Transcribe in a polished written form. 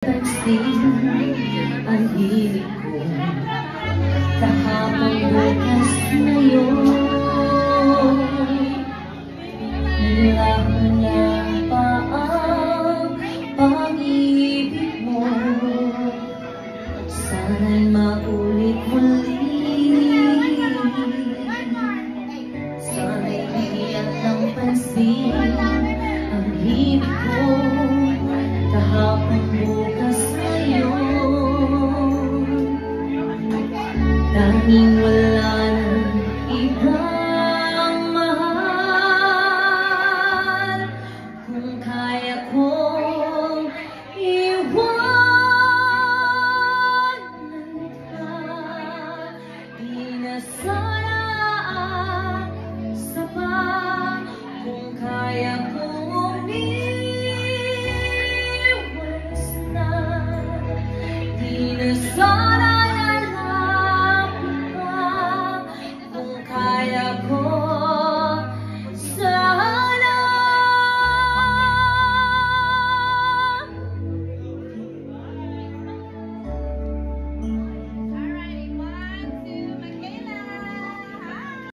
Ang hilig ko kahapon bukas ngayon, nilahan pa ang pag-ibig mo. Sana'y maulit muli, sana'y bigyan ng pansin ang hilig ko kahapon bukas ngayon. Tanging wala ng ibang mahal kung kaya kong iwanan ka. Di na sana sapat kung kaya kong iwas na. Di na sana